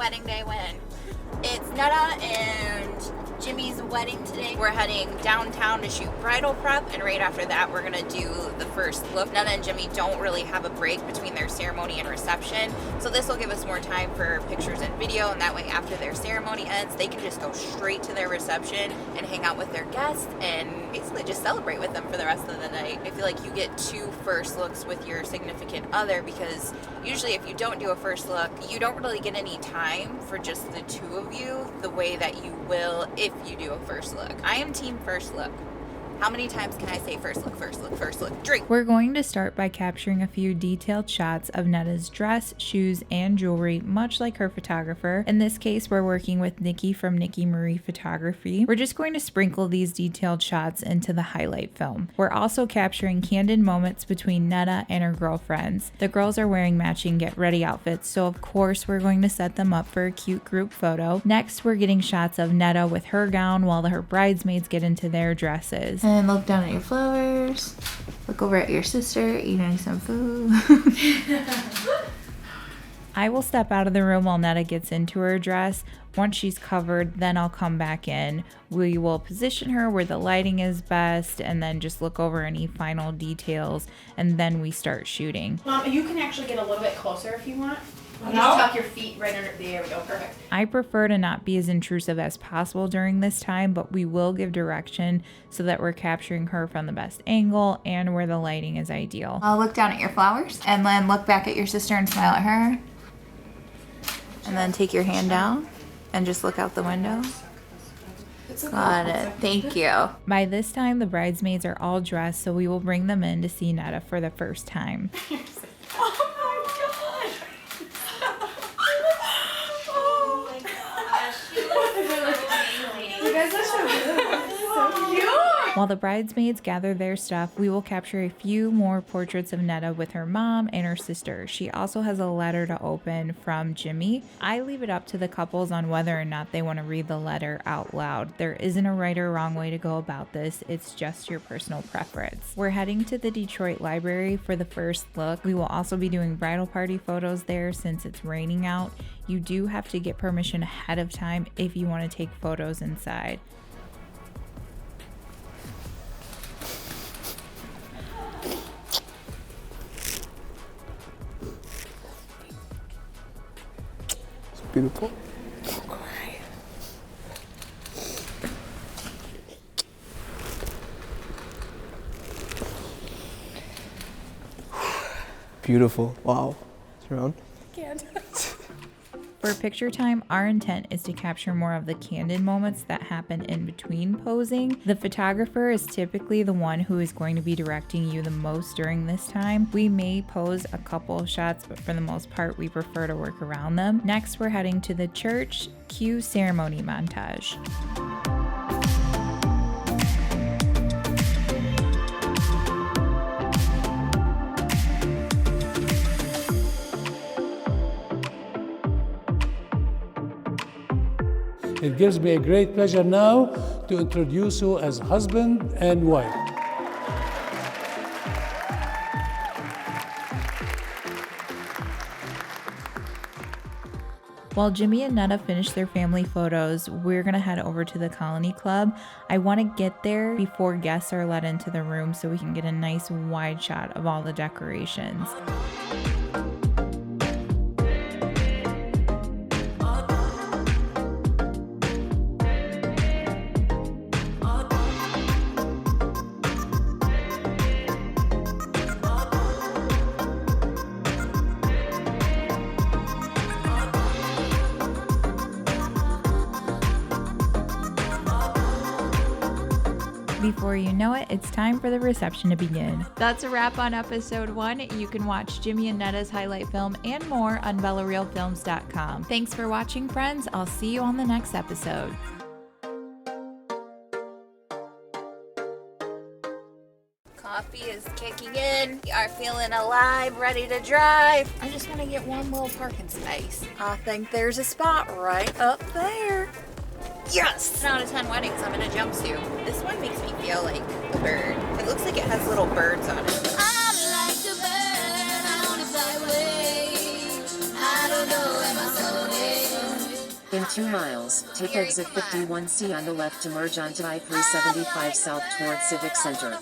wedding day when it's Netta and Jimmy's wedding today. We're heading downtown to shoot bridal prep, and right after that we're gonna do the first look. Netta and Jimmy don't really have a break between their ceremony and reception, so this will give us more time for pictures and video, and that way after their ceremony ends they can just go straight to their reception and hang out with their guests and basically just celebrate with them for the rest of the night. I feel like you get 2 first looks with your significant other, because usually if you don't do a first look you don't really get any time for just the 2 of you the way that you will if you do a first look. I am team first look. How many times can I say first look, first look, first look? Drink. We're going to start by capturing a few detailed shots of Netta's dress, shoes, and jewelry, much like her photographer. In this case, we're working with Niki from Niki Marie Photography. We're just going to sprinkle these detailed shots into the highlight film. We're also capturing candid moments between Netta and her girlfriends. The girls are wearing matching get ready outfits, so of course we're going to set them up for a cute group photo. Next, we're getting shots of Netta with her gown while her bridesmaids get into their dresses. And look down at your flowers. Look over at your sister eating some food. I will step out of the room while Netta gets into her dress. Once she's covered, then I'll come back in. We will position her where the lighting is best and then just look over any final details, and then we start shooting. Mom, you can actually get a little bit closer if you want. Just tuck your feet right under. There we go. Perfect. I prefer to not be as intrusive as possible during this time, but we will give direction so that we're capturing her from the best angle and where the lighting is ideal. I'll look down at your flowers and then look back at your sister and smile at her. And then take your hand down and just look out the window. Got it. Thank you. By this time, the bridesmaids are all dressed, so we will bring them in to see Netta for the first time. While the bridesmaids gather their stuff, we will capture a few more portraits of Netta with her mom and her sister. She also has a letter to open from Jimmy. I leave it up to the couples on whether or not they want to read the letter out loud. There isn't a right or wrong way to go about this. It's just your personal preference. We're heading to the Detroit Library for the first look. We will also be doing bridal party photos there since it's raining out. You do have to get permission ahead of time if you want to take photos inside. Beautiful. Beautiful. Wow. Surround. Can't. For picture time, our intent is to capture more of the candid moments that happen in between posing. The photographer is typically the one who is going to be directing you the most during this time. We may pose a couple of shots, but for the most part, we prefer to work around them. Next, we're heading to the church CHOO ceremony montage. It gives me a great pleasure now to introduce you as husband and wife. While Jimmy and Netta finish their family photos, we're gonna head over to the Colony Club. I wanna get there before guests are let into the room so we can get a nice wide shot of all the decorations. Before you know it, it's time for the reception to begin. That's a wrap on episode 1. You can watch Jimmy and Netta's highlight film and more on BellaRealFilms.com. Thanks for watching, friends. I'll see you on the next episode. Coffee is kicking in. We are feeling alive, ready to drive. I just want to get one little parking space. I think there's a spot right up there. Yes! 10 out of 10 weddings, I'm in a jumpsuit. This one makes me feel like a bird. It looks like it has little birds on it. I'm like a bird, I wanna fly away. I don't know where my soul is. 2 miles, take exit 51C on the left to merge onto I-375 south toward Civic Center.